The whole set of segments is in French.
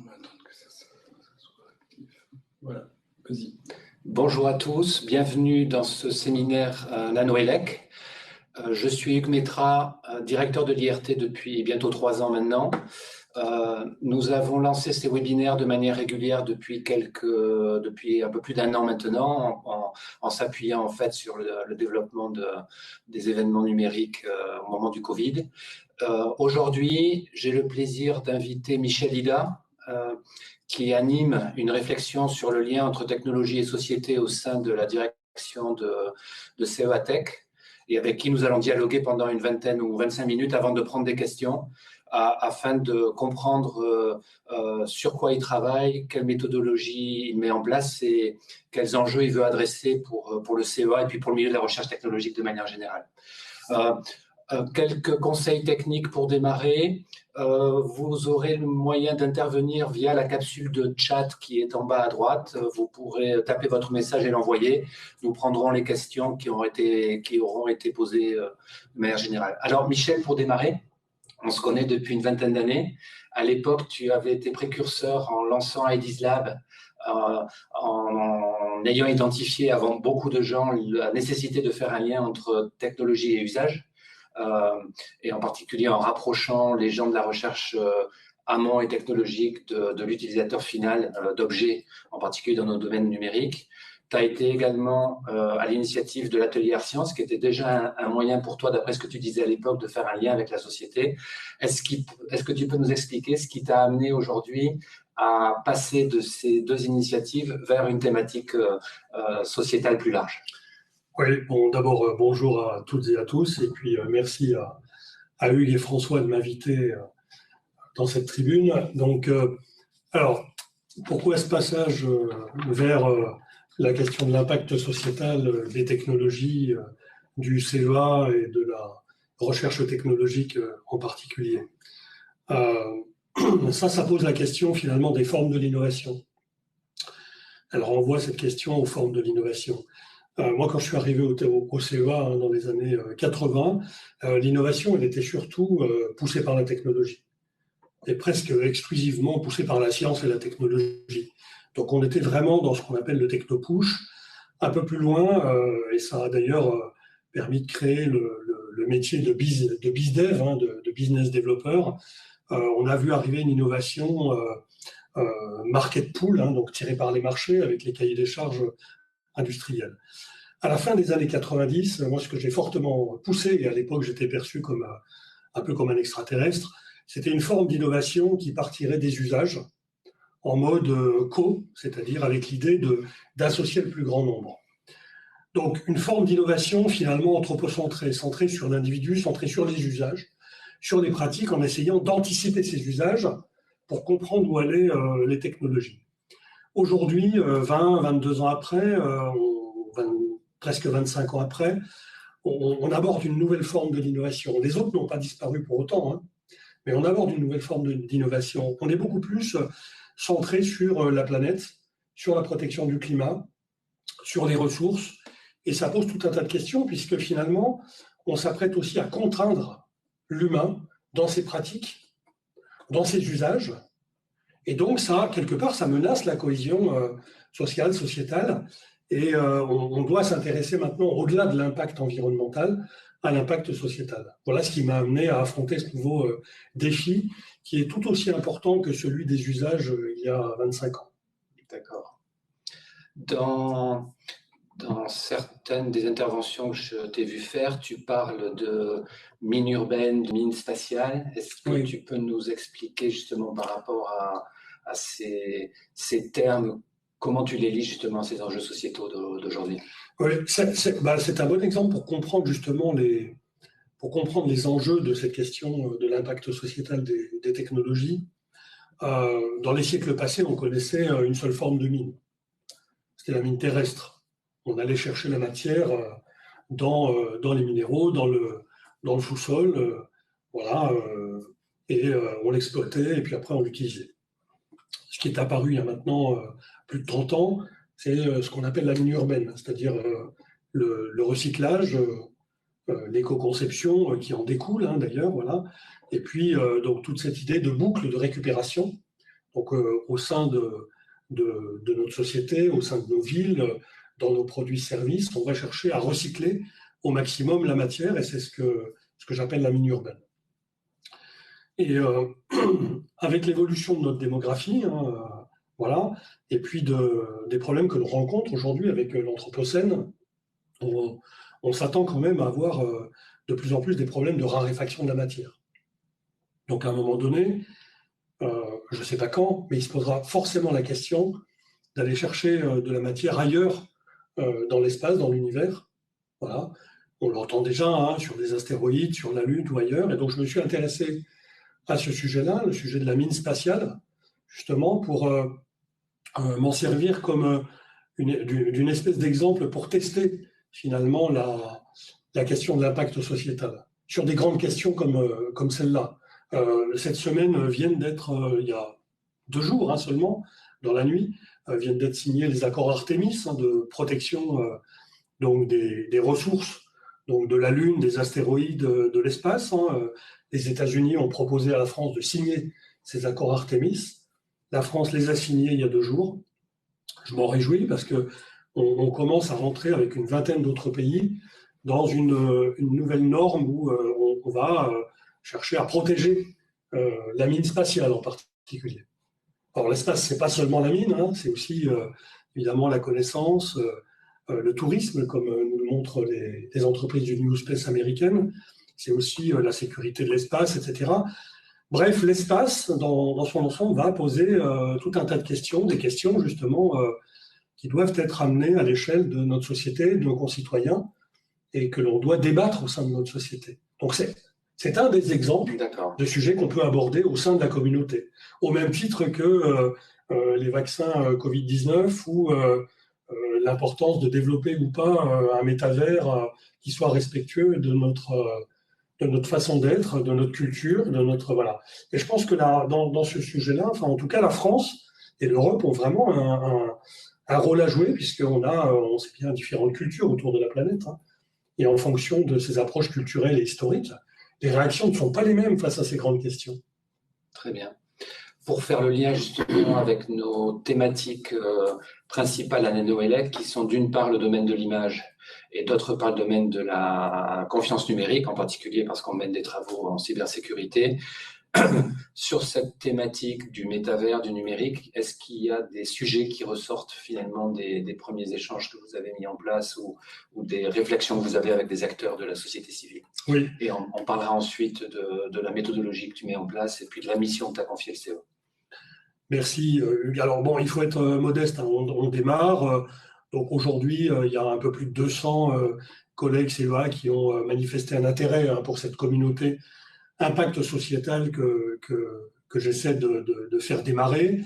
On va attendre que ça soit actif. Voilà, vas-y. Bonjour à tous, bienvenue dans ce séminaire NanoElec. Je suis Hugues Métra, directeur de l'IRT depuis bientôt 3 ans maintenant. Nous avons lancé ces webinaires de manière régulière depuis un peu plus d'1 an maintenant, en s'appuyant en fait sur le développement des événements numériques au moment du Covid. Aujourd'hui, j'ai le plaisir d'inviter Michel Ida, qui anime une réflexion sur le lien entre technologie et société au sein de la direction de CEA Tech, et avec qui nous allons dialoguer pendant une 20 ou 25 minutes avant de prendre des questions, afin de comprendre sur quoi il travaille, quelle méthodologie il met en place et quels enjeux il veut adresser pour le CEA et puis pour le milieu de la recherche technologique de manière générale. Quelques conseils techniques pour démarrer. Vous aurez le moyen d'intervenir via la capsule de chat qui est en bas à droite. Vous pourrez taper votre message et l'envoyer. Nous prendrons les questions qui auront été posées de manière générale. Alors Michel, pour démarrer, on se connaît depuis une 20aine d'années. À l'époque, tu avais été précurseur en lançant IDES Lab, en ayant identifié avant beaucoup de gens la nécessité de faire un lien entre technologie et usage. Et en particulier en rapprochant les gens de la recherche amont et technologique de l'utilisateur final d'objets, en particulier dans nos domaines numériques. Tu as été également à l'initiative de l'atelier AirScience, qui était déjà un moyen pour toi, d'après ce que tu disais à l'époque, de faire un lien avec la société. Est-ce que tu peux nous expliquer ce qui t'a amené aujourd'hui à passer de ces 2 initiatives vers une thématique sociétale plus large ? Oui, bon, d'abord, bonjour à toutes et à tous, et puis merci à Hugues et François de m'inviter dans cette tribune. Donc, alors, pourquoi ce passage vers la question de l'impact sociétal des technologies du CEA et de la recherche technologique en particulier? Ça pose la question finalement des formes de l'innovation. Elle renvoie cette question aux formes de l'innovation. Moi, quand je suis arrivé au CEA dans les années 80, l'innovation, elle était surtout poussée par la technologie, et presque exclusivement poussée par la science et la technologie. Donc, on était vraiment dans ce qu'on appelle le techno-push, un peu plus loin, et ça a d'ailleurs permis de créer le métier de BizDev, de business developer. On a vu arriver une innovation market pool, donc tirée par les marchés avec les cahiers des charges industriels. À la fin des années 90, moi, ce que j'ai fortement poussé, et à l'époque, j'étais perçu un peu comme un extraterrestre, c'était une forme d'innovation qui partirait des usages en mode c'est-à-dire avec l'idée d'associer le plus grand nombre. Donc, une forme d'innovation finalement anthropocentrée, centrée sur l'individu, centrée sur les usages, sur les pratiques, en essayant d'anticiper ces usages pour comprendre où allaient les technologies. Aujourd'hui, 22 ans après, presque 25 ans après, on aborde une nouvelle forme de l'innovation. Les autres n'ont pas disparu pour autant, mais on aborde une nouvelle forme d'innovation. On est beaucoup plus centré sur la planète, sur la protection du climat, sur les ressources, et ça pose tout un tas de questions, puisque finalement, on s'apprête aussi à contraindre l'humain dans ses pratiques, dans ses usages, et donc ça, quelque part, ça menace la cohésion sociale, sociétale, et on doit s'intéresser maintenant, au-delà de l'impact environnemental, à l'impact sociétal. Voilà ce qui m'a amené à affronter ce nouveau défi, qui est tout aussi important que celui des usages il y a 25 ans. D'accord. Dans certaines des interventions que je t'ai vu faire, tu parles de mine urbaine, de mine spatiale. Est-ce que tu peux nous expliquer justement par rapport à ces termes, comment tu les lis justement, ces enjeux sociétaux d'aujourd'hui? Oui, c'est un bon exemple pour comprendre justement les enjeux de cette question de l'impact sociétal des technologies. Dans les siècles passés, on connaissait une seule forme de mine. C'était la mine terrestre. On allait chercher la matière dans les minéraux, dans le sous-sol, et on l'exploitait et puis après on l'utilisait. Ce qui est apparu il y a maintenant plus de 30 ans, c'est ce qu'on appelle la mine urbaine, c'est-à-dire le recyclage, l'éco-conception qui en découle d'ailleurs, voilà. Et puis donc toute cette idée de boucle de récupération Donc, au sein de notre société, au sein de nos villes, dans nos produits-services, on va chercher à recycler au maximum la matière, et c'est ce que j'appelle la mine urbaine. Et avec l'évolution de notre démographie, voilà, et puis des problèmes que l'on rencontre aujourd'hui avec l'Anthropocène, on s'attend quand même à avoir de plus en plus des problèmes de raréfaction de la matière. Donc à un moment donné, je ne sais pas quand, mais il se posera forcément la question d'aller chercher de la matière ailleurs dans l'espace, dans l'univers. Voilà. On l'entend déjà sur des astéroïdes, sur la Lune ou ailleurs. Et donc je me suis intéressé à ce sujet-là, le sujet de la mine spatiale, justement pour m'en servir comme d'une espèce d'exemple pour tester finalement la question de l'impact sociétal sur des grandes questions comme celle-là. Cette semaine viennent d'être, il y a 2 jours seulement, dans la nuit, viennent d'être signés les accords Artemis de protection donc des ressources, donc de la Lune, des astéroïdes, de l'espace. Les États-Unis ont proposé à la France de signer ces accords Artemis. La France les a signés il y a 2 jours. Je m'en réjouis parce qu'on commence à rentrer avec une vingtaine d'autres pays dans une nouvelle norme où on va chercher à protéger la mine spatiale en particulier. Alors l'espace, c'est pas seulement la mine, c'est aussi évidemment la connaissance, le tourisme, comme nous le montrent les entreprises du New Space américaine. C'est aussi la sécurité de l'espace, etc. Bref, l'espace, dans son ensemble, va poser tout un tas de questions, des questions justement qui doivent être amenées à l'échelle de notre société, de nos concitoyens, et que l'on doit débattre au sein de notre société. Donc c'est un des exemples de sujets qu'on peut aborder au sein de la communauté, au même titre que les vaccins Covid-19 ou l'importance de développer ou pas un métavers qui soit respectueux de notre façon d'être, de notre culture, de notre voilà. Et je pense que là, dans ce sujet-là, enfin en tout cas la France et l'Europe ont vraiment un rôle à jouer on sait bien différentes cultures autour de la planète, et en fonction de ces approches culturelles et historiques, les réactions ne sont pas les mêmes face à ces grandes questions. Très bien. Pour faire le lien justement avec nos thématiques principales à Nanoelec, qui sont d'une part le domaine de l'image et d'autre part le domaine de la confiance numérique, en particulier parce qu'on mène des travaux en cybersécurité. Sur cette thématique du métavers, du numérique, est-ce qu'il y a des sujets qui ressortent finalement des premiers échanges que vous avez mis en place ou des réflexions que vous avez avec des acteurs de la société civile? Oui. Et on parlera ensuite de la méthodologie que tu mets en place et puis de la mission que tu as confiée le CEA. Merci. Alors bon, il faut être modeste, on démarre. Donc aujourd'hui, il y a un peu plus de 200 collègues CEA qui ont manifesté un intérêt pour cette communauté impact sociétal que j'essaie de faire démarrer.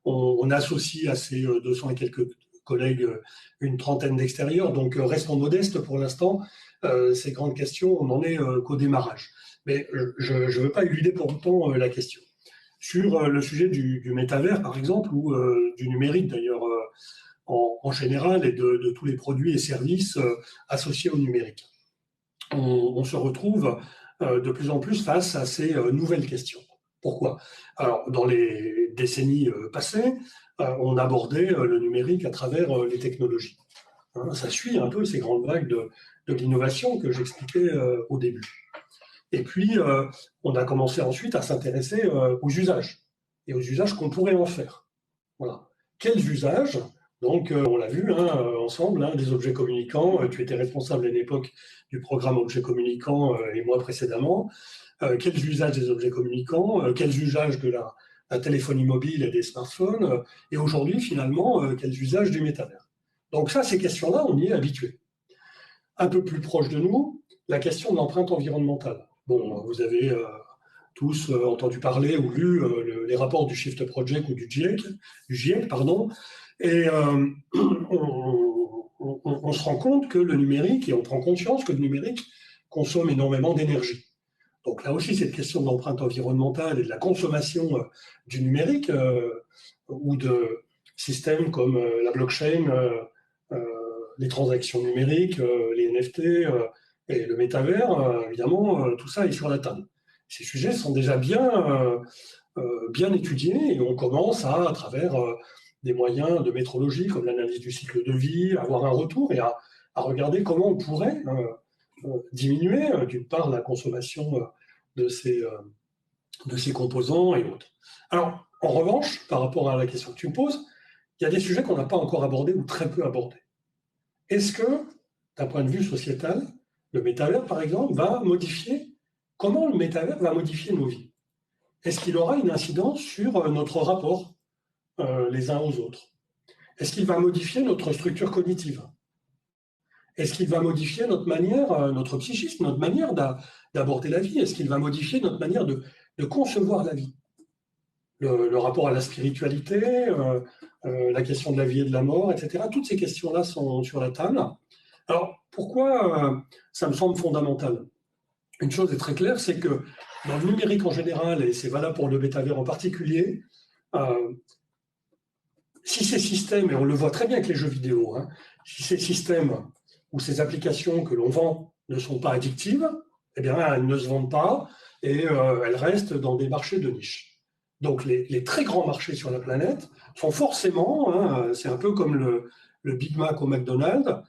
On associe à ces 200 et quelques collègues une trentaine d'extérieurs, donc restons modestes pour l'instant. Ces grandes questions, on n'en est qu'au démarrage. Mais je ne veux pas éluder pour autant la question. Sur le sujet du métavers, par exemple, ou du numérique d'ailleurs en général, et de tous les produits et services associés au numérique. On se retrouve de plus en plus face à ces nouvelles questions. Pourquoi? Alors, dans les décennies passées, on abordait le numérique à travers les technologies. Ça suit un peu ces grandes vagues de l'innovation que j'expliquais au début. Et puis, on a commencé ensuite à s'intéresser aux usages, et aux usages qu'on pourrait en faire. Voilà. Quels usages? Donc, on l'a vu ensemble, des objets communicants. Tu étais responsable à l'époque du programme objets communicants et moi précédemment. Quels usages des objets communicants? Quels usages de la téléphonie mobile et des smartphones? Et aujourd'hui, finalement, quels usages du métavers? Donc ça, ces questions-là, on y est habitué. Un peu plus proche de nous, la question de l'empreinte environnementale. Bon, vous avez tous entendu parler ou lu les rapports du Shift Project ou du GIEC, pardon. Et on se rend compte que le numérique, et on prend conscience que le numérique consomme énormément d'énergie. Donc là aussi, cette question de l'empreinte environnementale et de la consommation du numérique ou de systèmes comme la blockchain, les transactions numériques, les NFT et le métavers, évidemment, tout ça est sur la table. Ces sujets sont déjà bien bien étudié et on commence à travers des moyens de métrologie comme l'analyse du cycle de vie, avoir un retour et à regarder comment on pourrait diminuer d'une part la consommation de ces composants et autres. Alors, en revanche, par rapport à la question que tu me poses, il y a des sujets qu'on n'a pas encore abordés ou très peu abordés. Est-ce que, d'un point de vue sociétal, le métavers, par exemple, va modifier, comment le métavers va modifier nos vies? Est-ce qu'il aura une incidence sur notre rapport les uns aux autres? Est-ce qu'il va modifier notre structure cognitive? Est-ce qu'il va modifier notre manière, notre psychisme, notre manière d'aborder la vie? Est-ce qu'il va modifier notre manière de concevoir la vie? Le rapport à la spiritualité, la question de la vie et de la mort, etc. Toutes ces questions-là sont sur la table. Alors, pourquoi ça me semble fondamental? Une chose est très claire, c'est que dans le numérique en général, et c'est valable pour le métavers en particulier, si ces systèmes, et on le voit très bien avec les jeux vidéo, si ces systèmes ou ces applications que l'on vend ne sont pas addictives, eh bien, elles ne se vendent pas et elles restent dans des marchés de niche. Donc, les très grands marchés sur la planète sont forcément, c'est un peu comme le Big Mac au McDonald's,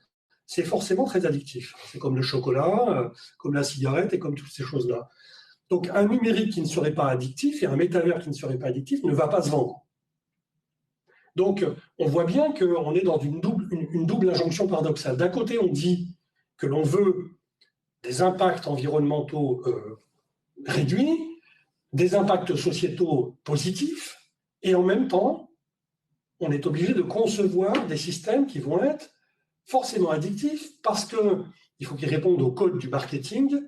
c'est forcément très addictif. C'est comme le chocolat, comme la cigarette et comme toutes ces choses-là. Donc, un numérique qui ne serait pas addictif et un métavers qui ne serait pas addictif ne va pas se vendre. Donc, on voit bien qu'on est dans une double injonction paradoxale. D'un côté, on dit que l'on veut des impacts environnementaux réduits, des impacts sociétaux positifs, et en même temps, on est obligé de concevoir des systèmes qui vont être forcément addictifs parce qu'il faut qu'ils répondent au code du marketing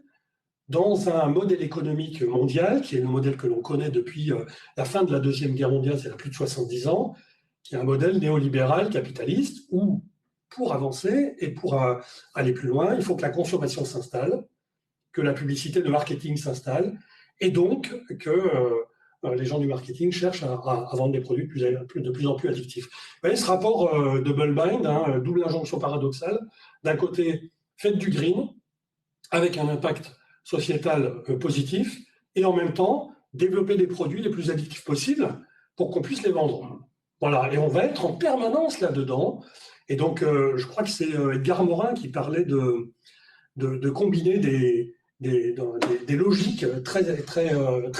dans un modèle économique mondial, qui est le modèle que l'on connaît depuis la fin de la Deuxième Guerre mondiale, c'est il y a plus de 70 ans, qui est un modèle néolibéral capitaliste où, pour avancer et pour aller plus loin, il faut que la consommation s'installe, que la publicité, le marketing s'installe, et donc que les gens du marketing cherchent à vendre des produits de plus en plus addictifs. Vous voyez ce rapport double bind, double injonction paradoxale. D'un côté, faites du green avec un impact sociétal positif, et en même temps, développer des produits les plus addictifs possibles pour qu'on puisse les vendre. Voilà, et on va être en permanence là-dedans. Et donc, je crois que c'est Edgar Morin qui parlait de combiner des logiques très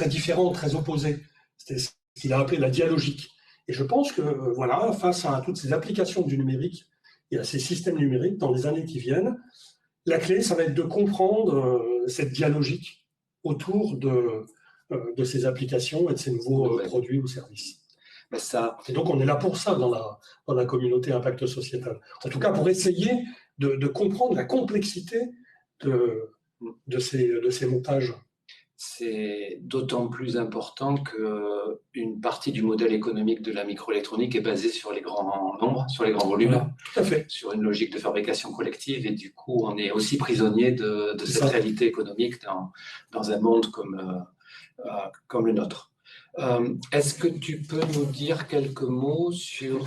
différentes, très opposées. C'était ce qu'il a appelé la dialogique. Et je pense que, voilà, face à toutes ces applications du numérique et à ces systèmes numériques dans les années qui viennent, la clé, ça va être de comprendre cette dialogique autour de ces applications et de ces nouveaux produits ou services. Et donc, on est là pour ça dans la communauté impact sociétal. En tout cas, pour essayer de comprendre la complexité de ces montages. C'est d'autant plus important qu'une partie du modèle économique de la microélectronique est basée sur les grands nombres, sur les grands volumes, voilà, tout à fait. Sur une logique de fabrication collective, et du coup, on est aussi prisonnier de cette réalité économique dans un monde comme le nôtre. Est-ce que tu peux nous dire quelques mots sur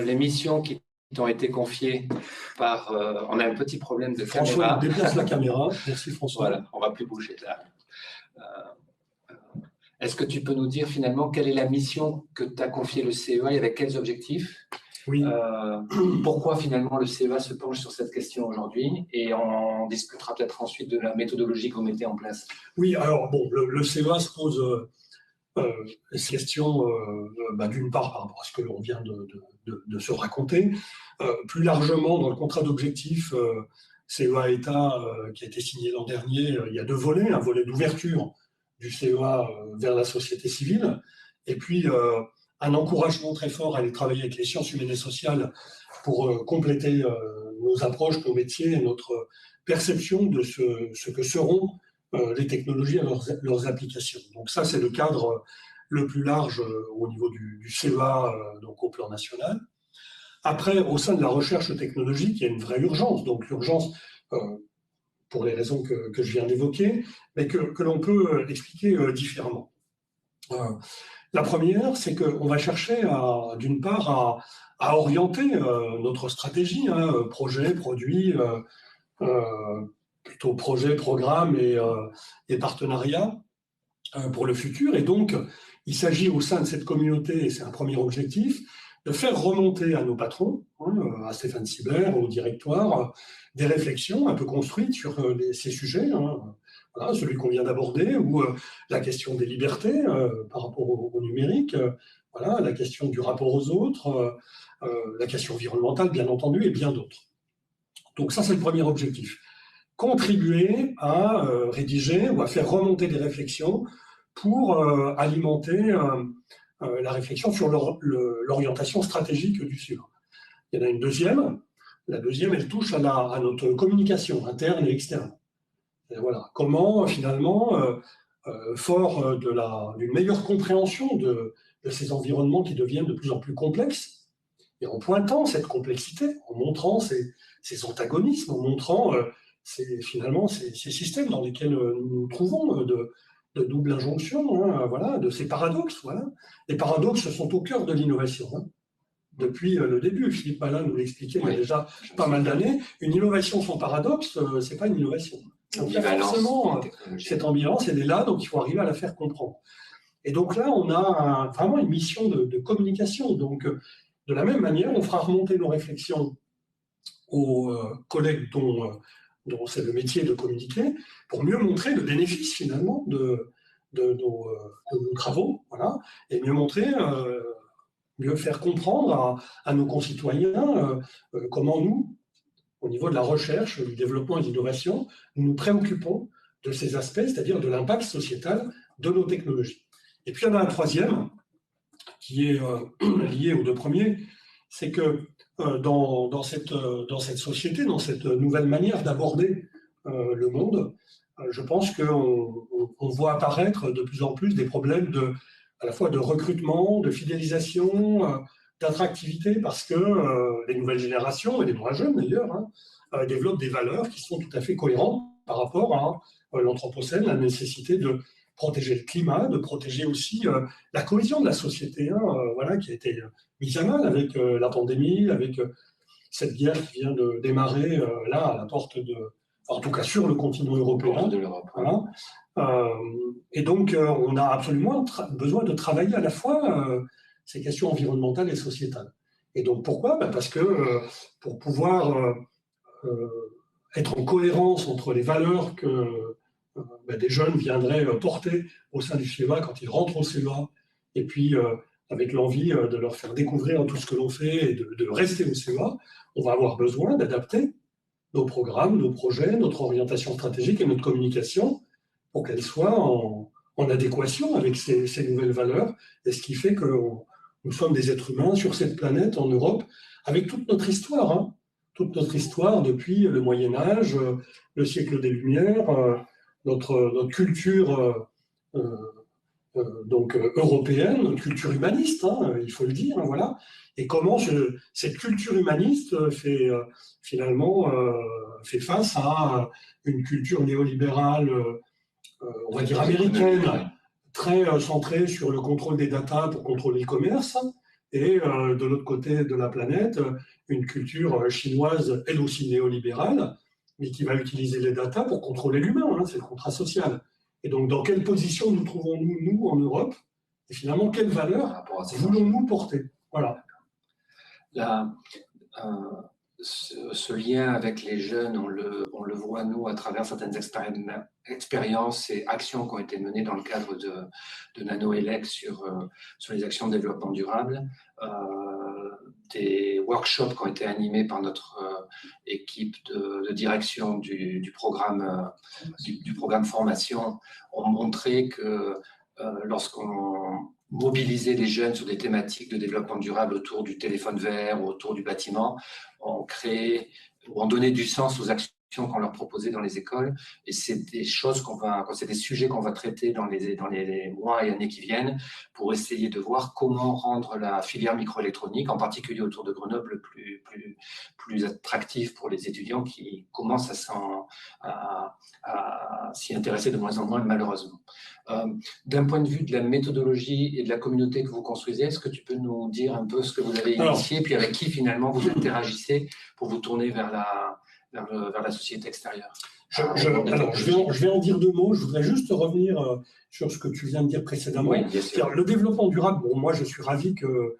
les missions qui t'ont été confiées par... on a un petit problème de François, caméra. déplace la caméra. Merci François. Voilà, on ne va plus bouger là. Est-ce que tu peux nous dire finalement quelle est la mission que t'a confiée le CEA et avec quels objectifs? Oui. Pourquoi finalement le CEA se penche sur cette question aujourd'hui, et on discutera peut-être ensuite de la méthodologie que vous mettez en place. Oui, alors bon, le CEA se pose cette question d'une part par rapport à ce que l'on vient de se raconter, plus largement dans le contrat d'objectifs CEA-État qui a été signé l'an dernier, il y a deux volets, un volet d'ouverture du CEA vers la société civile, et puis un encouragement très fort à aller travailler avec les sciences humaines et sociales pour compléter nos approches, nos métiers et notre perception de ce que seront les technologies et leurs applications. Donc ça, c'est le cadre le plus large au niveau du CEA, donc au plan national. Après, au sein de la recherche technologique, il y a une vraie urgence. Donc l'urgence, pour les raisons que je viens d'évoquer, mais que l'on peut expliquer différemment. La première, c'est qu'on va chercher, d'une part, à orienter notre stratégie, projet, produit, plutôt projet, programme et partenariat, pour le futur. Et donc, il s'agit au sein de cette communauté, et c'est un premier objectif, de faire remonter à nos patrons, à Stéphane Sibert, au directoire, des réflexions un peu construites sur ces sujets, voilà, celui qu'on vient d'aborder, ou la question des libertés par rapport au numérique, voilà, la question du rapport aux autres, la question environnementale, bien entendu, et bien d'autres. Donc ça, c'est le premier objectif. Contribuer à rédiger ou à faire remonter des réflexions pour alimenter la réflexion sur l'orientation stratégique du suivant. Il y en a une deuxième. La deuxième, elle touche à notre communication interne et externe. Et voilà. Comment, finalement, fort d'une meilleure compréhension de ces environnements qui deviennent de plus en plus complexes, et en pointant cette complexité, en montrant ces antagonismes, en montrant finalement ces systèmes dans lesquels nous nous trouvons, de double injonction, voilà, de ces paradoxes. Voilà. Les paradoxes sont au cœur de l'innovation. Depuis le début, Philippe Malin nous l'expliquait il y a déjà pas mal d'années, une innovation sans paradoxe, c'est pas une innovation. Donc il y a forcément cette ambivalence, elle est là, donc il faut arriver à la faire comprendre. Et donc là, on a vraiment une mission de communication. Donc de la même manière, on fera remonter nos réflexions aux collègues dont c'est le métier de communiquer, pour mieux montrer le bénéfice finalement de nos travaux, voilà, et mieux montrer, mieux faire comprendre à nos concitoyens comment nous, au niveau de la recherche, du développement et de l'innovation, nous nous préoccupons de ces aspects, c'est-à-dire de l'impact sociétal de nos technologies. Et puis il y en a un troisième, qui est lié aux deux premiers, c'est que dans cette société, dans cette nouvelle manière d'aborder le monde, je pense qu'on voit apparaître de plus en plus des problèmes à la fois de recrutement, de fidélisation, d'attractivité, parce que les nouvelles générations, et les moins jeunes d'ailleurs, développent des valeurs qui sont tout à fait cohérentes par rapport à l'anthropocène, la nécessité de protéger le climat, de protéger aussi la cohésion de la société, voilà, qui a été mise à mal avec la pandémie, avec cette guerre qui vient de démarrer là, à la porte en tout cas sur le continent européen. De l'Europe. Voilà. Et donc, on a absolument besoin de travailler à la fois ces questions environnementales et sociétales. Et donc, pourquoi ? Parce que pour pouvoir être en cohérence entre les valeurs que des jeunes viendraient porter au sein du CEA quand ils rentrent au CEA, et puis avec l'envie de leur faire découvrir tout ce que l'on fait et de rester au CEA, on va avoir besoin d'adapter nos programmes, nos projets, notre orientation stratégique et notre communication pour qu'elle soit en adéquation avec ces nouvelles valeurs, et ce qui fait que nous sommes des êtres humains sur cette planète, en Europe, avec toute notre histoire, toute notre histoire depuis le Moyen-Âge, le siècle des Lumières, notre culture donc européenne, notre culture humaniste, il faut le dire, voilà. Et comment cette culture humaniste finalement fait face à une culture néolibérale, on va dire américaine, très centrée sur le contrôle des data pour contrôler le commerce, et de l'autre côté de la planète, une culture chinoise, elle aussi néolibérale, mais qui va utiliser les data pour contrôler l'humain, c'est le contrat social. Et donc, dans quelle position nous trouvons-nous, nous, en Europe, et finalement, quelles valeurs voulons-nous porter? Voilà. Ce lien avec les jeunes, on le voit, nous, à travers certaines expériences et actions qui ont été menées dans le cadre de NanoElec sur les actions de développement durable, des workshops qui ont été animés par notre équipe de direction du programme formation, ont montré que lorsqu'on mobiliser les jeunes sur des thématiques de développement durable autour du téléphone vert, autour du bâtiment, on donnait du sens aux actions qu'on leur proposait dans les écoles. Et c'est des choses c'est des sujets qu'on va traiter dans les mois et années qui viennent pour essayer de voir comment rendre la filière microélectronique, en particulier autour de Grenoble, plus attractive pour les étudiants qui commencent à s'y intéresser de moins en moins, malheureusement. D'un point de vue de la méthodologie et de la communauté que vous construisez, est-ce que tu peux nous dire un peu ce que vous avez initié, puis avec qui finalement vous interagissez pour vous tourner vers vers la société extérieure. Alors, je vais en dire deux mots. Je voudrais juste revenir sur ce que tu viens de dire précédemment. Oui, bien sûr. Le développement durable, bon, moi je suis ravi que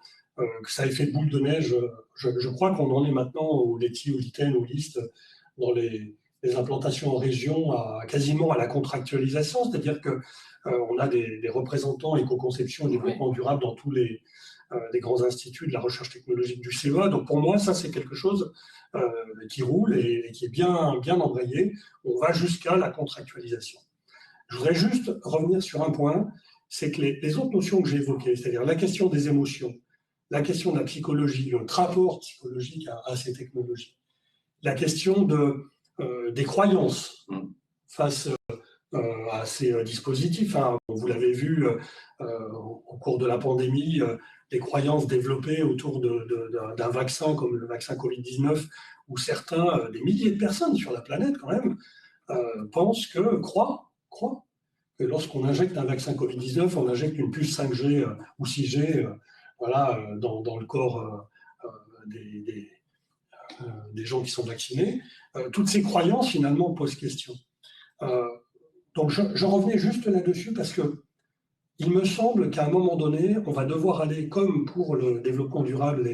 ça ait fait boule de neige. Je crois qu'on en est maintenant au LETI, au LITEN, au LIST, dans les implantations en région, quasiment à la contractualisation. C'est-à-dire qu'on a des représentants éco-conception et développement durable dans tous les grands instituts de la recherche technologique du CEA. Donc pour moi, ça c'est quelque chose qui roule et qui est bien embrayé. On va jusqu'à la contractualisation. Je voudrais juste revenir sur un point, c'est que les autres notions que j'ai évoquées, c'est-à-dire la question des émotions, la question de la psychologie, notre rapport psychologique à ces technologies, la question des croyances face à ces dispositifs. Hein. Vous l'avez vu au cours de la pandémie, les croyances développées autour d'un vaccin comme le vaccin Covid-19, où certains, des milliers de personnes sur la planète quand même, croient que lorsqu'on injecte un vaccin Covid-19, on injecte une puce 5G ou 6G dans le corps des gens qui sont vaccinés. Toutes ces croyances, finalement, posent question. Donc, je revenais juste là-dessus parce que il me semble qu'à un moment donné, on va devoir aller, comme pour le développement durable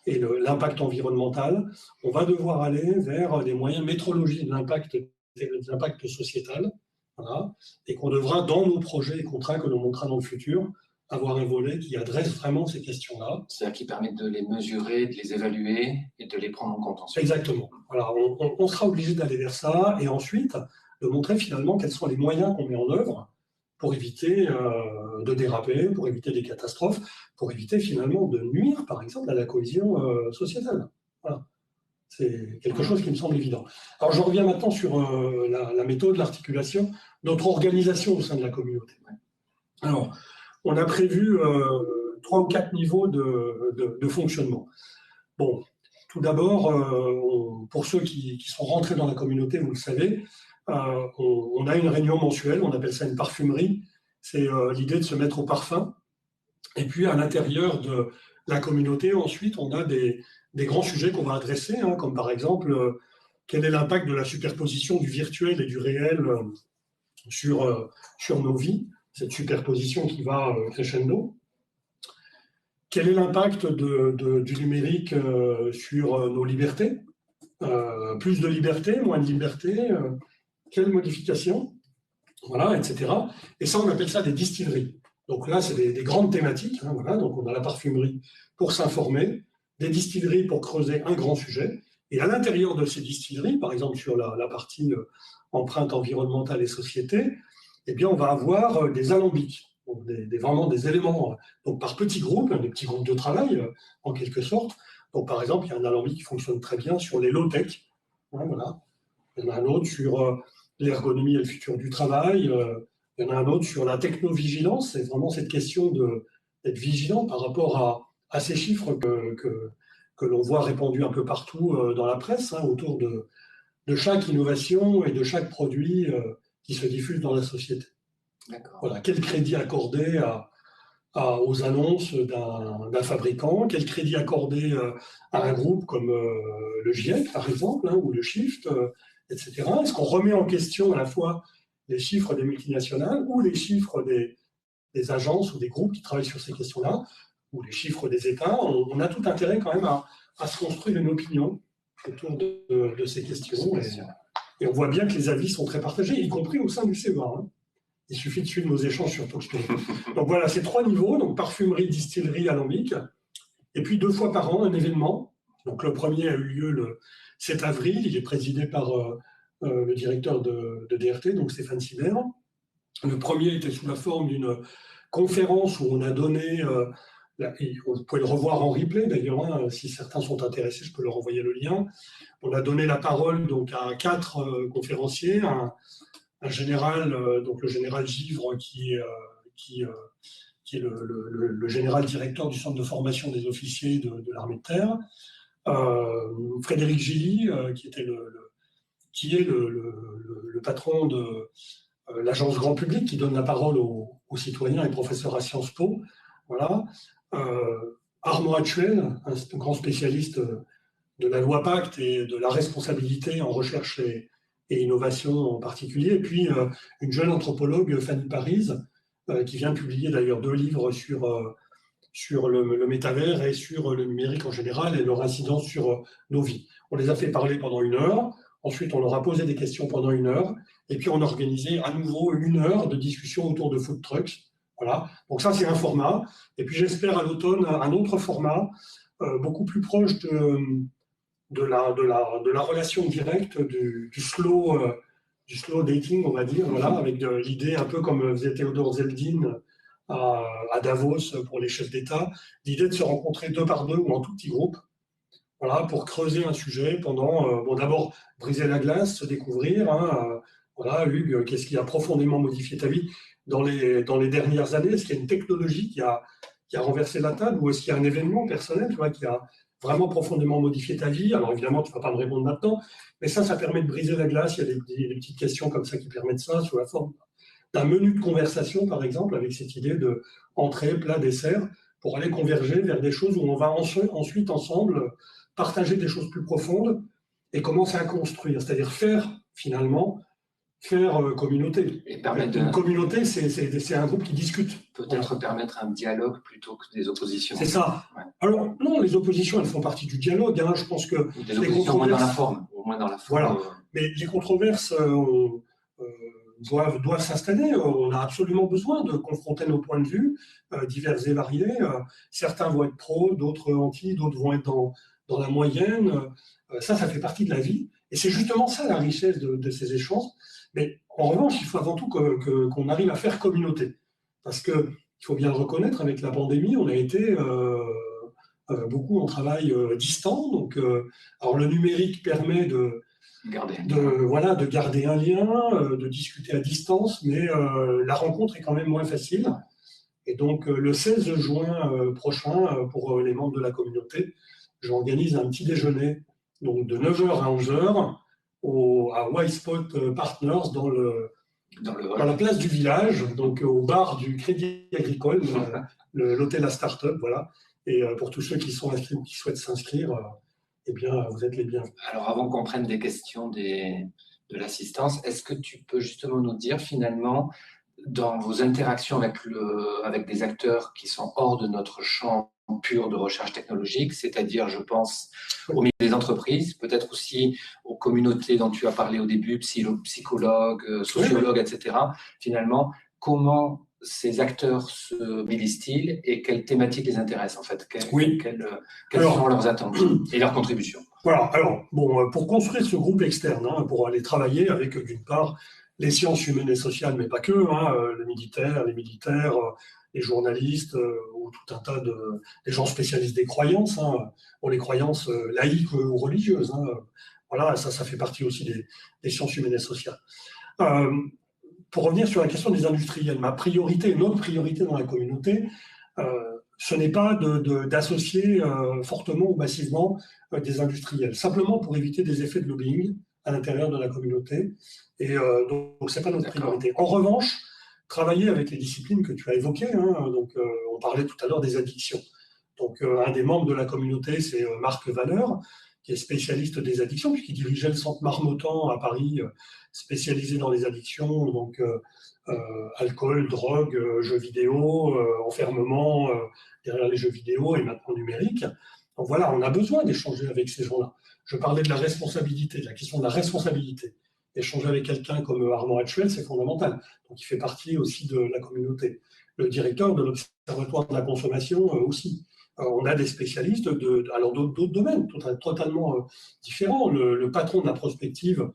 et l'impact environnemental, on va devoir aller vers des moyens de métrologie de l'impact sociétal, voilà, et qu'on devra, dans nos projets et contrats que l'on montrera dans le futur, avoir un volet qui adresse vraiment ces questions-là. C'est-à-dire qui permet de les mesurer, de les évaluer et de les prendre en compte ensuite. Exactement. Voilà, on sera obligé d'aller vers ça et ensuite de montrer finalement quels sont les moyens qu'on met en œuvre pour éviter de déraper, pour éviter des catastrophes, pour éviter finalement de nuire, par exemple, à la cohésion sociétale. Voilà. C'est quelque chose qui me semble évident. Alors, je reviens maintenant sur la méthode, l'articulation, notre organisation au sein de la communauté. Alors, on a prévu 3 ou 4 niveaux de fonctionnement. Bon, tout d'abord, pour ceux qui sont rentrés dans la communauté, vous le savez, on a une réunion mensuelle, on appelle ça une parfumerie. C'est l'idée de se mettre au parfum. Et puis, à l'intérieur de la communauté, ensuite, on a des grands sujets qu'on va adresser, hein, comme par exemple, quel est l'impact de la superposition du virtuel et du réel sur nos vies, cette superposition qui va crescendo. Quel est l'impact du numérique sur nos libertés? Plus de liberté, moins de liberté, quelles modifications? Voilà, etc. Et ça, on appelle ça des distilleries. Donc là, c'est des grandes thématiques. Hein, voilà. Donc on a la parfumerie pour s'informer, des distilleries pour creuser un grand sujet. Et à l'intérieur de ces distilleries, par exemple sur la partie empreinte environnementale et société, eh bien, on va avoir des alambics, donc vraiment des éléments, donc par petits groupes, des petits groupes de travail, en quelque sorte. Donc, par exemple, il y a un alambic qui fonctionne très bien sur les low-tech. Hein, voilà. Il y en a un autre sur l'ergonomie et le futur du travail. Il y en a un autre sur la technovigilance. C'est vraiment cette question d'être vigilant par rapport à ces chiffres que l'on voit répandus un peu partout dans la presse, hein, autour de chaque innovation et de chaque produit qui se diffuse dans la société. Voilà. Quel crédit accorder aux annonces d'un fabricant, quel crédit accorder à un groupe comme le GIEC, par exemple, hein, ou le Shift, etc. Est-ce qu'on remet en question à la fois les chiffres des multinationales ou les chiffres des agences ou des groupes qui travaillent sur ces questions-là, ou les chiffres des États? On a tout intérêt quand même à se construire une opinion autour de ces questions. Et on voit bien que les avis sont très partagés, y compris au sein du CEA. Hein. Il suffit de suivre nos échanges sur Talkspace. Donc voilà, c'est 3 niveaux, donc parfumerie, distillerie, alambic. Et puis 2 fois par an, un événement. Donc le premier a eu lieu le 7 avril, il est présidé par le directeur de DRT, donc Stéphane Sibert. Le premier était sous la forme d'une conférence où on a donné, vous pouvez le revoir en replay d'ailleurs, hein, si certains sont intéressés, je peux leur envoyer le lien. On a donné la parole donc, à 4 conférenciers, un général, donc le général Givre, qui est le général directeur du centre de formation des officiers de l'armée de terre, Frédéric Gilly, qui est le patron de l'agence grand public, qui donne la parole aux citoyens et professeurs à Sciences Po. Voilà. Armand Hatchuel, un grand spécialiste la loi Pacte et de la responsabilité en recherche et innovation en particulier. Et puis, une jeune anthropologue, Fanny Parise, qui vient de publier d'ailleurs 2 livres sur le métavers et sur le numérique en général et leur incidence sur nos vies. On les a fait parler pendant 1 heure, ensuite on leur a posé des questions pendant 1 heure, et puis on a organisé à nouveau 1 heure de discussion autour de food trucks. Voilà. Donc ça, c'est un format. Et puis j'espère à l'automne un autre format, beaucoup plus proche de la relation directe du slow dating, on va dire, voilà, avec l'idée un peu comme faisait Théodore Zeldin à Davos pour les chefs d'État, l'idée de se rencontrer 2 par 2 ou en tout petit groupe, voilà, pour creuser un sujet pendant, d'abord briser la glace, se découvrir, hein, voilà, Hugues, qu'est-ce qui a profondément modifié ta vie dans les dernières années? Est-ce qu'il y a une technologie qui a renversé la table, ou est-ce qu'il y a un événement personnel, tu vois, qui a vraiment profondément modifié ta vie? Alors évidemment, tu ne vas pas me répondre maintenant, mais ça permet de briser la glace. Il y a des petites questions comme ça qui permettent ça, sous la forme d'un menu de conversation, par exemple, avec cette idée de entrée, plat, dessert, pour aller converger vers des choses où on va ensuite ensemble partager des choses plus profondes et commencer à construire, c'est-à-dire faire communauté. Et permettre Une communauté, c'est un groupe qui discute. Peut-être permettre un dialogue plutôt que des oppositions. C'est ça. Ouais. Alors, non, les oppositions, elles font partie du dialogue. Hein. Je pense que des oppositions moins dans la forme. Au moins dans la forme. Voilà. Mais les controverses doivent s'installer. On a absolument besoin de confronter nos points de vue divers et variés. Certains vont être pro, d'autres anti, d'autres vont être dans la moyenne. Ça fait partie de la vie. Et c'est justement ça la richesse de ces échanges. Mais en revanche, il faut avant tout qu'on arrive à faire communauté. Parce qu'il faut bien le reconnaître, avec la pandémie, on a été beaucoup en travail distant. Donc, alors le numérique permet de garder un lien, de discuter à distance, mais la rencontre est quand même moins facile. Et donc, le 16 juin prochain, pour les membres de la communauté, j'organise un petit déjeuner donc de 9h à 11h à Wisepot Partners dans la place du village, donc au bar du Crédit Agricole, l'hôtel à start-up, voilà. Et pour tous ceux qui sont inscrits ou qui souhaitent s'inscrire, eh bien, vous êtes les bienvenus. Alors, avant qu'on prenne des questions de l'assistance, est-ce que tu peux justement nous dire finalement, dans vos interactions avec des acteurs qui sont hors de notre champ pur de recherche technologique, c'est-à-dire, je pense, au milieu des entreprises, peut-être aussi aux communautés dont tu as parlé au début, psychologues, sociologues, etc. Finalement, comment ces acteurs se mobilisent-ils et quelles thématiques les intéressent en fait? Quelles sont leurs attentes et leurs contributions? Voilà, alors, bon, pour construire ce groupe externe, hein, pour aller travailler avec, d'une part, les sciences humaines et sociales, mais pas que, hein, les militaires, les journalistes, ou tout un tas des gens spécialistes des croyances, hein, ou les croyances laïques ou religieuses. Hein, voilà, ça fait partie aussi des sciences humaines et sociales. Pour revenir sur la question des industriels, notre priorité dans la communauté, ce n'est pas d'associer fortement ou massivement des industriels, simplement pour éviter des effets de lobbying à l'intérieur de la communauté. Et donc, ce n'est pas notre priorité. En revanche, travailler avec les disciplines que tu as évoquées, hein, donc, on parlait tout à l'heure des addictions. Donc, un des membres de la communauté, c'est Marc Valeur, qui est spécialiste des addictions, puis qui dirigeait le centre Marmottan à Paris, spécialisé dans les addictions, donc alcool, drogue, jeux vidéo, enfermement derrière les jeux vidéo et maintenant numérique. Donc voilà, on a besoin d'échanger avec ces gens-là. Je parlais de la responsabilité, de la question de la responsabilité. Échanger avec quelqu'un comme Armand Hatchuel, c'est fondamental. Donc il fait partie aussi de la communauté. Le directeur de l'Observatoire de la consommation aussi. On a des spécialistes d'autres domaines totalement différents. Le patron de la prospective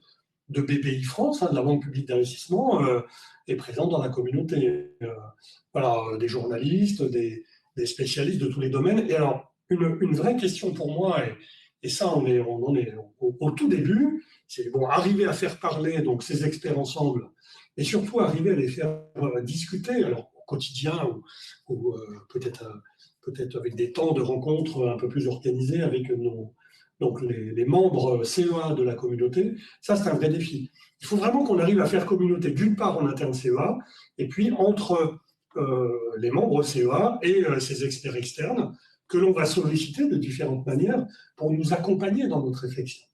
de BPI France, hein, de la Banque publique d'investissement, est présent dans la communauté. Voilà, des journalistes, des spécialistes de tous les domaines. Et alors, une vraie question pour moi, et ça, on en est au tout début, c'est bon, arriver à faire parler donc, ces experts ensemble, et surtout arriver à les faire discuter, alors au quotidien, ou peut-être avec des temps de rencontres un peu plus organisés avec les membres CEA de la communauté. Ça, c'est un vrai défi. Il faut vraiment qu'on arrive à faire communauté, d'une part en interne CEA, et puis entre les membres CEA et ces experts externes, que l'on va solliciter de différentes manières pour nous accompagner dans notre réflexion.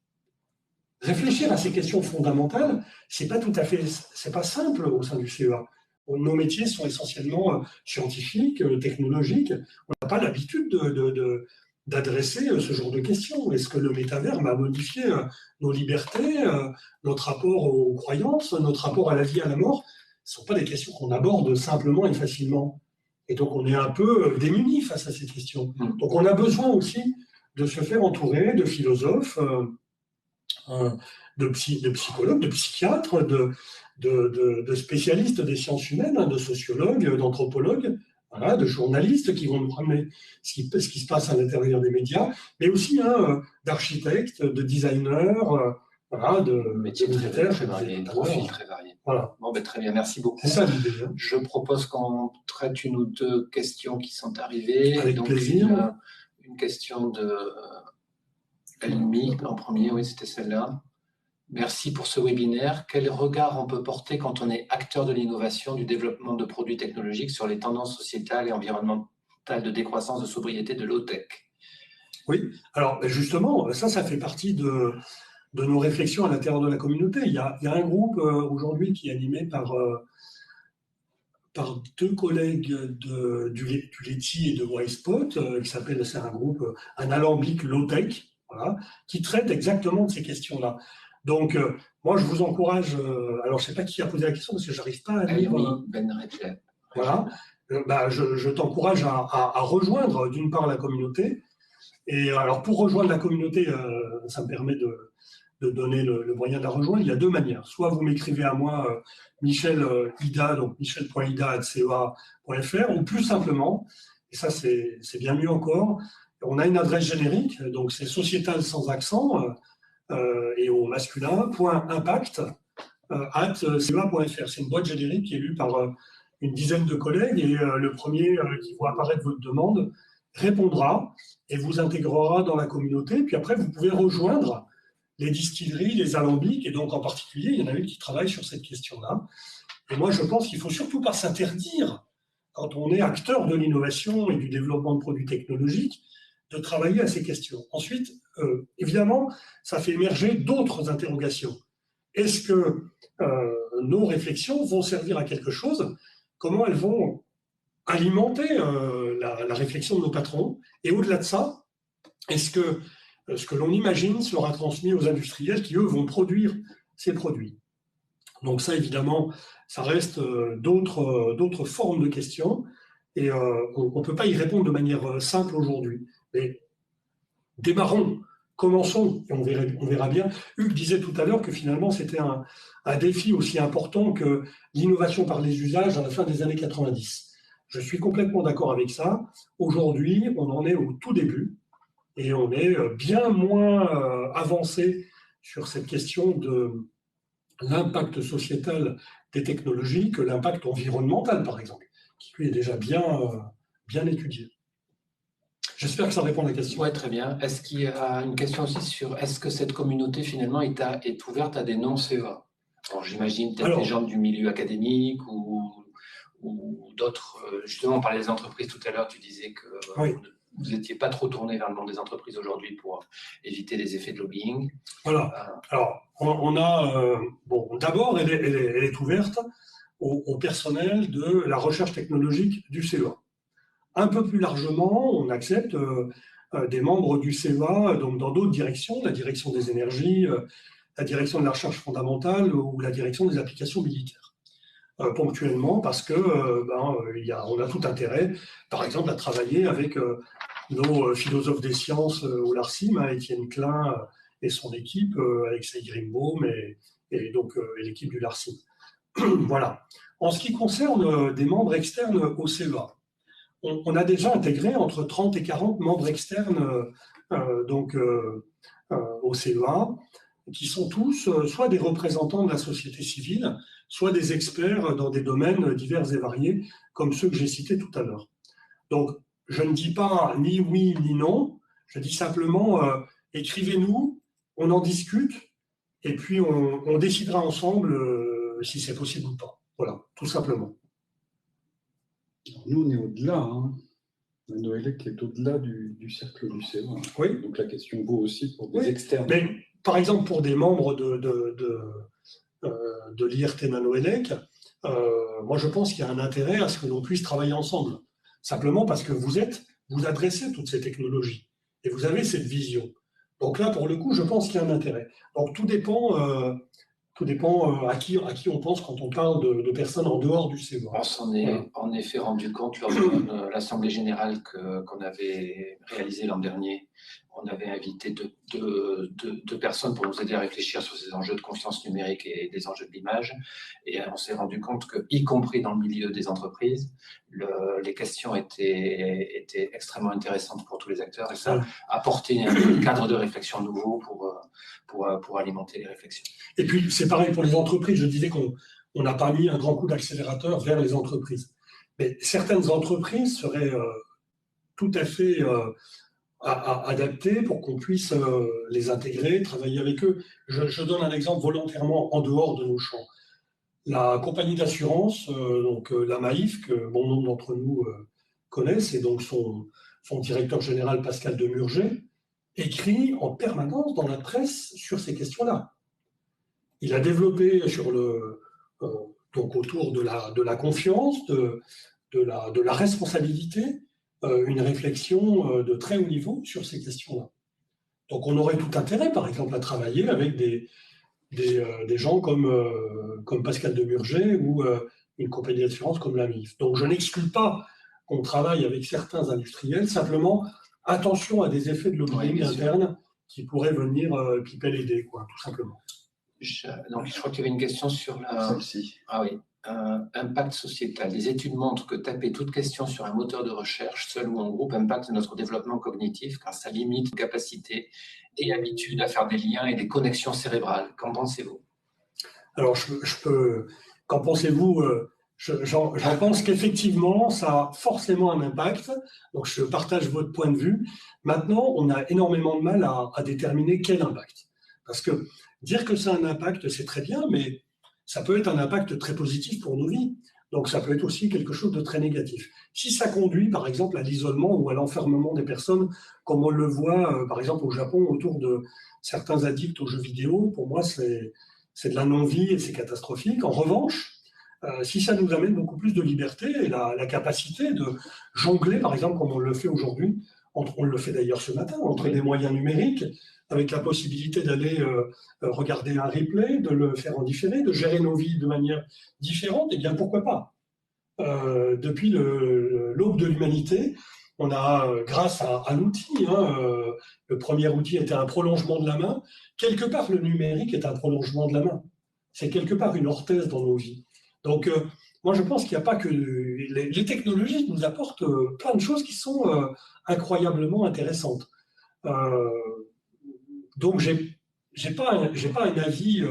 Réfléchir à ces questions fondamentales, c'est pas simple au sein du CEA. Nos métiers sont essentiellement scientifiques, technologiques. On n'a pas l'habitude d'adresser ce genre de questions. Est-ce que le métavers va modifier nos libertés, notre rapport aux croyances, notre rapport à la vie, à la mort? Ce ne sont pas des questions qu'on aborde simplement et facilement. Et donc, on est un peu démunis face à ces questions. Donc, on a besoin aussi de se faire entourer de philosophes, de psychologues, de psychiatres, de spécialistes des sciences humaines, de sociologues, d'anthropologues, voilà, de journalistes qui vont nous ramener ce qui se passe à l'intérieur des médias, mais aussi d'architectes, de designers, voilà, de métiers très variés, de profils très variés. Voilà. Bon, ben, très bien, merci beaucoup. C'est ça l'idée. Hein. Je propose qu'on traite une ou deux questions qui sont arrivées. Avec donc, plaisir. Une question de Elmi en premier, oui, c'était celle-là. Merci pour ce webinaire. Quel regard on peut porter quand on est acteur de l'innovation, du développement de produits technologiques sur les tendances sociétales et environnementales de décroissance, de sobriété, de low-tech? Oui, alors justement, ça fait partie de nos réflexions à l'intérieur de la communauté. Il y a un groupe aujourd'hui qui est animé par deux collègues du Leti et de Wisepot, qui s'appelle, c'est un groupe, un alambic low-tech, voilà, qui traite exactement de ces questions-là. Donc, moi, je vous encourage, alors je ne sais pas qui a posé la question, parce que je n'arrive pas à lire. Voilà, je t'encourage à rejoindre d'une part la communauté. Et alors, pour rejoindre la communauté, ça me permet de donner le moyen de la rejoindre. Il y a deux manières. Soit vous m'écrivez à moi, Michel Ida, donc michel.ida@cea.fr, ou plus simplement, et ça c'est bien mieux encore, on a une adresse générique, donc c'est sociétal sans accent, et au masculin, .impact@cea.fr. C'est une boîte générique qui est lue par une dizaine de collègues, et le premier qui voit apparaître votre demande répondra et vous intégrera dans la communauté. Puis après, vous pouvez rejoindre les distilleries, les alambics, et donc en particulier, il y en a une qui travaille sur cette question-là. Et moi, je pense qu'il ne faut surtout pas s'interdire, quand on est acteur de l'innovation et du développement de produits technologiques, de travailler à ces questions. Ensuite, évidemment, ça fait émerger d'autres interrogations. Est-ce que nos réflexions vont servir à quelque chose? Comment elles vont alimenter la réflexion de nos patrons? Et au-delà de ça, est-ce que ce que l'on imagine sera transmis aux industriels qui, eux, vont produire ces produits? Donc ça, évidemment, ça reste d'autres formes de questions, et on ne peut pas y répondre de manière simple aujourd'hui. Mais démarrons, commençons, et on verra bien. Hugues disait tout à l'heure que finalement, c'était un défi aussi important que l'innovation par les usages à la fin des années 90. Je suis complètement d'accord avec ça. Aujourd'hui, on en est au tout début, et on est bien moins avancé sur cette question de l'impact sociétal des technologies que l'impact environnemental, par exemple, qui lui est déjà bien étudié. J'espère que ça répond à la question. Oui, très bien. Est-ce qu'il y a une question aussi sur est-ce que cette communauté, finalement, est ouverte à des non-CEA? Alors, j'imagine peut-être les gens du milieu académique ou d'autres. Justement, on parlait des entreprises tout à l'heure, tu disais que oui. Vous n'étiez pas trop tourné vers le monde des entreprises aujourd'hui pour éviter les effets de lobbying. Voilà. Alors, on a... bon, d'abord, elle est ouverte au personnel de la recherche technologique du CEA. Un peu plus largement, on accepte des membres du CEA donc dans d'autres directions, la direction des énergies, la direction de la recherche fondamentale ou la direction des applications militaires. Ponctuellement, parce que on a tout intérêt, par exemple, à travailler avec nos philosophes des sciences au LARCIM, Étienne Klein et son équipe, Alexei Grimbaum et l'équipe du LARCIM. Voilà. En ce qui concerne des membres externes au CEA, on a déjà intégré entre 30 et 40 membres externes au CEA, qui sont tous soit des représentants de la société civile, soit des experts dans des domaines divers et variés, comme ceux que j'ai cités tout à l'heure. Donc, je ne dis pas ni oui ni non, je dis simplement écrivez-nous, on en discute, et puis on décidera ensemble si c'est possible ou pas. Voilà, tout simplement. Nous, on est au-delà. Hein. Un Noël qui est au-delà du cercle du CEA. Oui. Donc la question vaut aussi pour des externes. Mais par exemple, pour des membres de l'IRT Nanoélec, moi je pense qu'il y a un intérêt à ce que l'on puisse travailler ensemble. Simplement parce que vous adressez toutes ces technologies et vous avez cette vision. Donc là, pour le coup, je pense qu'il y a un intérêt. Donc tout dépend à qui on pense quand on parle de personnes en dehors du CEA. On s'en est en effet rendu compte lors de l'Assemblée générale qu'on avait réalisée l'an dernier. On avait invité deux personnes pour nous aider à réfléchir sur ces enjeux de confiance numérique et des enjeux de l'image. Et on s'est rendu compte que, y compris dans le milieu des entreprises, les questions étaient extrêmement intéressantes pour tous les acteurs. Et ça apportait un cadre de réflexion nouveau pour alimenter les réflexions. Et puis, c'est pareil pour les entreprises. Je disais qu'on n'a pas mis un grand coup d'accélérateur vers les entreprises. Mais certaines entreprises seraient tout à fait adaptées pour qu'on puisse les intégrer, travailler avec eux. Je donne un exemple volontairement en dehors de nos champs. La compagnie d'assurance, donc la Maïf, que bon nombre d'entre nous connaissent, et donc son directeur général Pascal Demurger, écrit en permanence dans la presse sur ces questions-là. Il a développé donc autour de la confiance, de la responsabilité, une réflexion de très haut niveau sur ces questions-là. Donc on aurait tout intérêt, par exemple, à travailler avec des gens comme Pascal Demurger ou une compagnie d'assurance comme la MIF. Donc je n'exclus pas qu'on travaille avec certains industriels, simplement attention à des effets de lobbying interne qui pourraient venir piper les dés, quoi, tout simplement. Donc, je crois qu'il y avait une question sur celle-ci. Ah oui. Impact sociétal. Les études montrent que taper toute question sur un moteur de recherche, seul ou en groupe, impacte notre développement cognitif car ça limite nos capacités et habitudes à faire des liens et des connexions cérébrales. Qu'en pensez-vous? Alors, qu'en pensez-vous? J'en pense qu'effectivement, ça a forcément un impact. Donc, je partage votre point de vue. Maintenant, on a énormément de mal à déterminer quel impact. Parce que dire que ça a un impact, c'est très bien, mais ça peut être un impact très positif pour nos vies. Donc, ça peut être aussi quelque chose de très négatif. Si ça conduit, par exemple, à l'isolement ou à l'enfermement des personnes, comme on le voit, par exemple, au Japon, autour de certains addicts aux jeux vidéo, pour moi, c'est de la non-vie et c'est catastrophique. En revanche, si ça nous amène beaucoup plus de liberté et la capacité de jongler, par exemple, comme on le fait aujourd'hui, on le fait d'ailleurs ce matin, entre des moyens numériques, avec la possibilité d'aller regarder un replay, de le faire en différé, de gérer nos vies de manière différente, eh bien pourquoi pas? Depuis l'aube de l'humanité, on a, grâce à l'outil, le premier outil était un prolongement de la main, quelque part le numérique est un prolongement de la main. C'est quelque part une orthèse dans nos vies. Donc, moi je pense qu'il n'y a pas que... Les technologies nous apportent plein de choses qui sont incroyablement intéressantes. Donc, j'ai pas un avis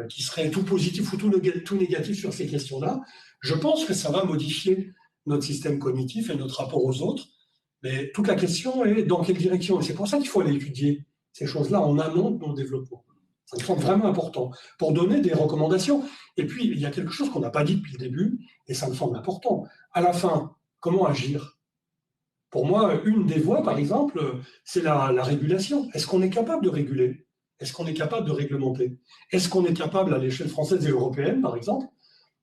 qui serait tout positif ou tout négatif sur ces questions-là. Je pense que ça va modifier notre système cognitif et notre rapport aux autres. Mais toute la question est dans quelle direction. Et c'est pour ça qu'il faut aller étudier ces choses-là en amont de nos développements. Ça me semble vraiment important pour donner des recommandations. Et puis, il y a quelque chose qu'on n'a pas dit depuis le début, et ça me semble important. À la fin, comment agir? Pour moi, une des voies, par exemple, c'est la régulation. Est-ce qu'on est capable de réguler? Est-ce qu'on est capable de réglementer? Est-ce qu'on est capable, à l'échelle française et européenne, par exemple,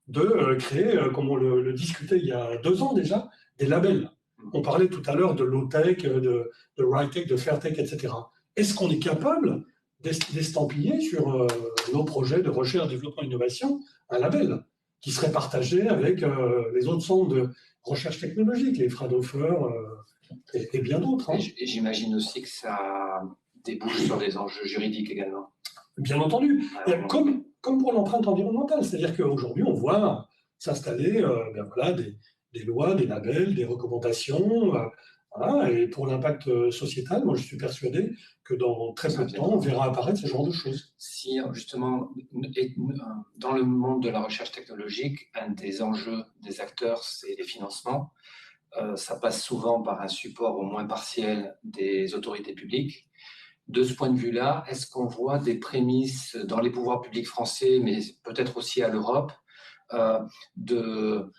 de créer, comme on le discutait il y a 2 ans déjà, des labels? On parlait tout à l'heure de low-tech, de right-tech, de fair-tech, etc. Est-ce qu'on est capable d'estampiller sur nos projets de recherche, développement et innovation un label qui serait partagé avec les autres centres de recherche technologique, les Fraunhofer et bien d'autres. Et j'imagine aussi que ça débouche sur des enjeux juridiques également. Bien entendu. Comme pour l'empreinte environnementale. C'est-à-dire qu'aujourd'hui, on voit s'installer des lois, des labels, des recommandations. Voilà. Et pour l'impact sociétal, moi, je suis persuadé que dans très peu de temps, on verra apparaître ce genre de choses. Si, justement, dans le monde de la recherche technologique, un des enjeux des acteurs, c'est les financements. Ça passe souvent par un support au moins partiel des autorités publiques. De ce point de vue-là, est-ce qu'on voit des prémices dans les pouvoirs publics français, mais peut-être aussi à l'Europe, de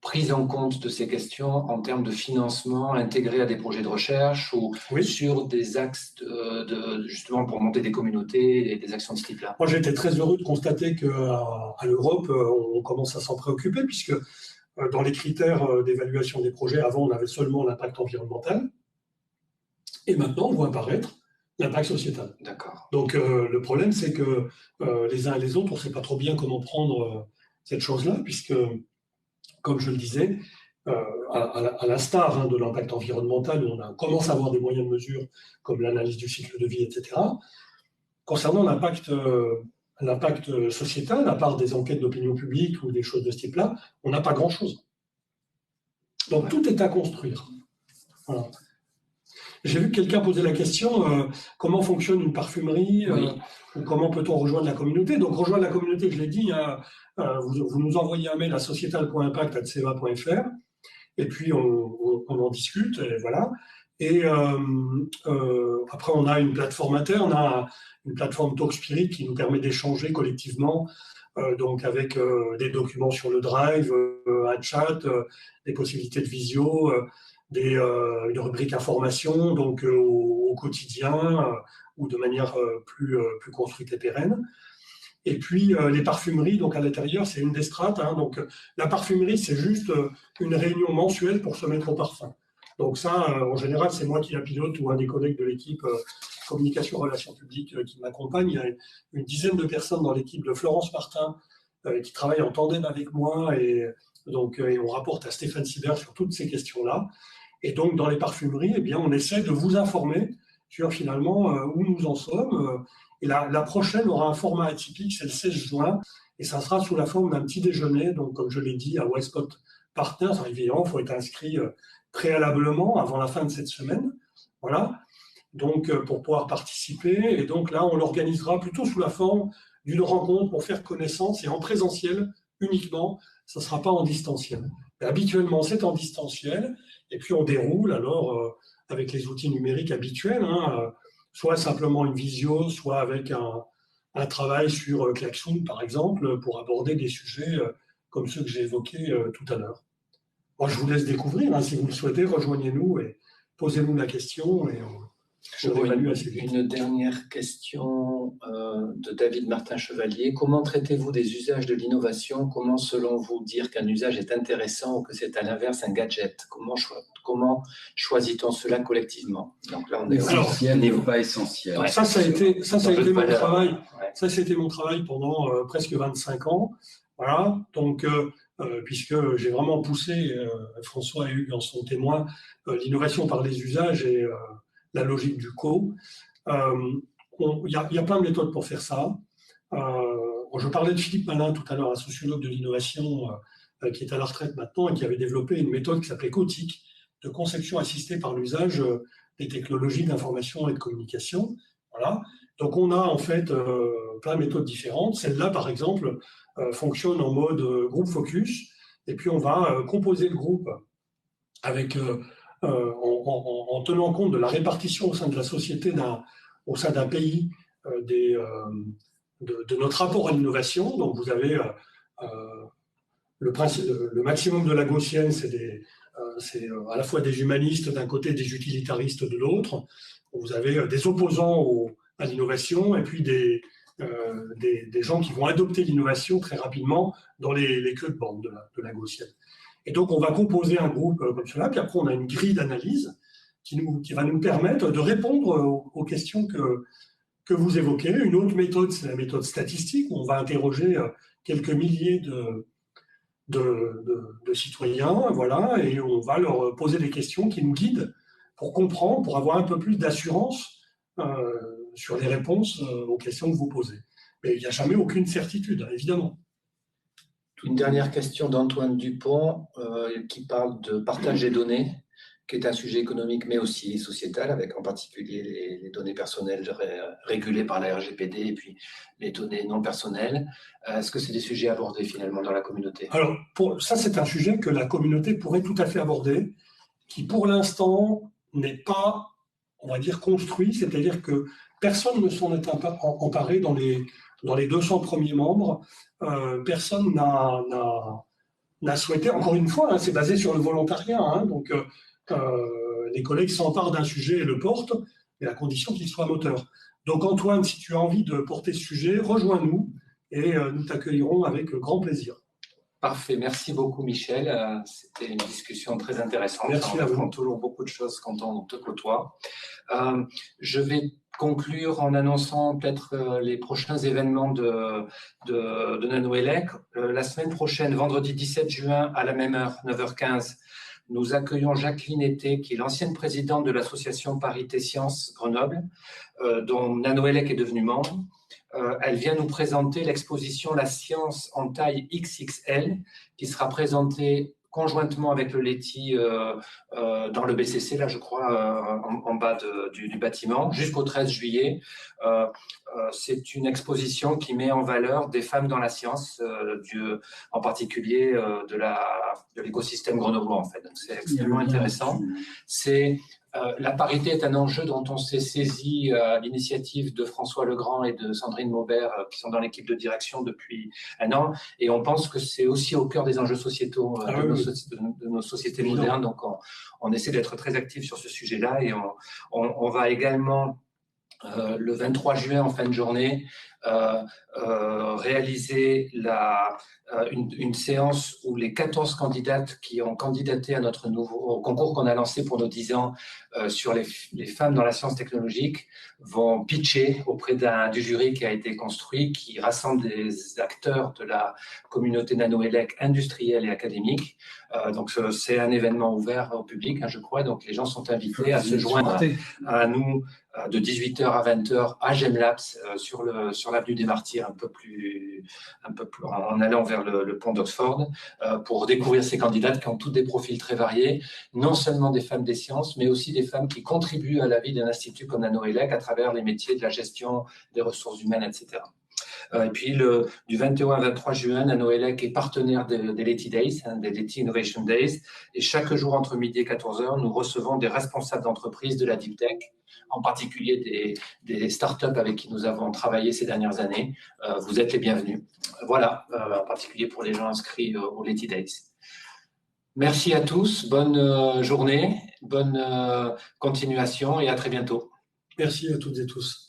prise en compte de ces questions en termes de financement intégré à des projets de recherche ou sur des axes justement pour monter des communautés et des actions de ce type-là? Moi, j'ai été très heureux de constater qu'à l'Europe, on commence à s'en préoccuper, puisque dans les critères d'évaluation des projets, avant, on avait seulement l'impact environnemental, et maintenant, on voit apparaître l'impact sociétal. D'accord. Donc, le problème, c'est que les uns et les autres, on ne sait pas trop bien comment prendre cette chose-là, puisque, comme je le disais, à l'instar de l'impact environnemental, où on commence à avoir des moyens de mesure, comme l'analyse du cycle de vie, etc., concernant l'impact sociétal, à part des enquêtes d'opinion publique ou des choses de ce type-là, on n'a pas grand-chose. Donc, tout est à construire. Voilà. J'ai vu que quelqu'un poser la question, comment fonctionne une parfumerie, ou comment peut-on rejoindre la communauté. Donc, rejoindre la communauté, je l'ai dit, vous nous envoyez un mail à societal.impact@ceva.fr, et puis on en discute, et voilà. Et après, on a une plateforme interne, une plateforme TalkSpirit qui nous permet d'échanger collectivement, donc avec des documents sur le Drive, un chat, des possibilités de visio, une rubrique information, donc au quotidien ou de manière plus construite et pérenne. Et puis les parfumeries, donc à l'intérieur, c'est une des strates. Donc la parfumerie, c'est juste une réunion mensuelle pour se mettre au parfum. Donc ça, en général, c'est moi qui la pilote ou un des collègues de l'équipe communication relations publiques qui m'accompagne. Il y a une dizaine de personnes dans l'équipe de Florence Martin qui travaillent en tandem avec moi, et on rapporte à Stéphane Sibert sur toutes ces questions-là. Et donc, dans les parfumeries, eh bien, on essaie de vous informer sur finalement où nous en sommes. Et la prochaine aura un format atypique, c'est le 16 juin, et ça sera sous la forme d'un petit déjeuner. Donc, comme je l'ai dit, à Westport Partners, évidemment, il faut être inscrit préalablement avant la fin de cette semaine. Voilà. Donc, pour pouvoir participer. Et donc là, on l'organisera plutôt sous la forme d'une rencontre pour faire connaissance, et en présentiel uniquement. Ça ne sera pas en distanciel. Mais habituellement, c'est en distanciel. Et puis, on déroule alors avec les outils numériques habituels, soit simplement une visio, soit avec un travail sur Klaxoon, par exemple, pour aborder des sujets comme ceux que j'ai évoqués tout à l'heure. Moi, je vous laisse découvrir. Si vous le souhaitez, rejoignez-nous et posez-nous la question. Et je vois une dernière question de David Martin-Chevalier. Comment traitez-vous des usages de l'innovation? Comment, selon vous, dire qu'un usage est intéressant ou que c'est à l'inverse un gadget? Comment choisit-on cela collectivement? Donc là, on est essentiel n'est pas essentiel. Ouais, ça a été mon travail. Ouais. Ça, c'était mon travail pendant presque 25 ans. Voilà. Donc, puisque j'ai vraiment poussé, François et Hugues en sont témoins, l'innovation par les usages et la logique du co. Il y a plein de méthodes pour faire ça. Je parlais de Philippe Malin tout à l'heure, un sociologue de l'innovation qui est à la retraite maintenant et qui avait développé une méthode qui s'appelait COTIC, de conception assistée par l'usage des technologies d'information et de communication. Voilà. Donc on a en fait plein de méthodes différentes. Celle-là, par exemple, fonctionne en mode groupe focus, et puis on va composer le groupe avec en tenant compte de la répartition au sein de la société, au sein d'un pays, de notre rapport à l'innovation. Donc vous avez le maximum de la gaussienne, c'est à la fois des humanistes d'un côté, des utilitaristes de l'autre. Vous avez des opposants à l'innovation, et puis des gens qui vont adopter l'innovation très rapidement dans les queues de bande de la gaussienne. Et donc, on va composer un groupe comme cela, puis après, on a une grille d'analyse qui va nous permettre de répondre aux questions que vous évoquez. Une autre méthode, c'est la méthode statistique, où on va interroger quelques milliers de citoyens, voilà, et on va leur poser des questions qui nous guident pour comprendre, pour avoir un peu plus d'assurance sur les réponses aux questions que vous posez. Mais il n'y a jamais aucune certitude, évidemment. Une dernière question d'Antoine Dupont qui parle de partage des données, qui est un sujet économique mais aussi sociétal, avec en particulier les données personnelles régulées par la RGPD et puis les données non personnelles. Est-ce que c'est des sujets abordés finalement dans la communauté? Alors, ça, c'est un sujet que la communauté pourrait tout à fait aborder, qui pour l'instant n'est pas, on va dire, construit, c'est-à-dire que personne ne s'en est emparé dans les 200 premiers membres. Personne n'a a souhaité, encore une fois, c'est basé sur le volontariat, donc les collègues s'emparent d'un sujet et le portent, mais à condition qu'il soit moteur. Donc Antoine, si tu as envie de porter ce sujet, rejoins-nous et nous t'accueillerons avec grand plaisir. Parfait, merci beaucoup Michel. C'était une discussion très intéressante. Merci on à vous. apprend toujours beaucoup de choses quand on te côtoie. Je vais conclure en annonçant peut-être les prochains événements de Nanoélec. La semaine prochaine, vendredi 17 juin, à la même heure, 9h15, nous accueillons Jacqueline Été, qui est l'ancienne présidente de l'association Parité Sciences Grenoble, dont Nanoélec est devenu membre. Elle vient nous présenter l'exposition La science en taille XXL, qui sera présentée conjointement avec le Leti dans le BCC, là je crois, en bas du bâtiment, jusqu'au 13 juillet. C'est une exposition qui met en valeur des femmes dans la science, en particulier de l'écosystème grenoblois en fait. Donc c'est extrêmement intéressant. La parité est un enjeu dont on s'est saisi à l'initiative de François Legrand et de Sandrine Maubert, qui sont dans l'équipe de direction depuis un an, et on pense que c'est aussi au cœur des enjeux sociétaux de nos sociétés modernes. Donc on essaie d'être très actifs sur ce sujet-là, et on va également le 23 juin en fin de journée réaliser une séance où les 14 candidates qui ont candidaté à au concours qu'on a lancé pour nos 10 ans sur les femmes dans la science technologique vont pitcher auprès du jury qui a été construit, qui rassemble des acteurs de la communauté Nanoélec industrielle et académique. Donc c'est un événement ouvert au public, je crois, donc les gens sont invités à se joindre à nous de 18h à 20h à GEMLabs sur l'avenue des Martyrs, un peu plus en allant vers le pont d'Oxford, pour découvrir ces candidates qui ont toutes des profils très variés, non seulement des femmes des sciences, mais aussi des femmes qui contribuent à la vie d'un institut comme Nanoélec à travers les métiers de la gestion des ressources humaines, etc. Et puis, du 21 à 23 juin, Nanoélec est partenaire des Leti Days, des Leti Innovation Days. Et chaque jour, entre midi et 14h, nous recevons des responsables d'entreprises de la Deep Tech, en particulier des startups avec qui nous avons travaillé ces dernières années. Vous êtes les bienvenus. Voilà, en particulier pour les gens inscrits aux Leti Days. Merci à tous, bonne journée, bonne continuation et à très bientôt. Merci à toutes et tous.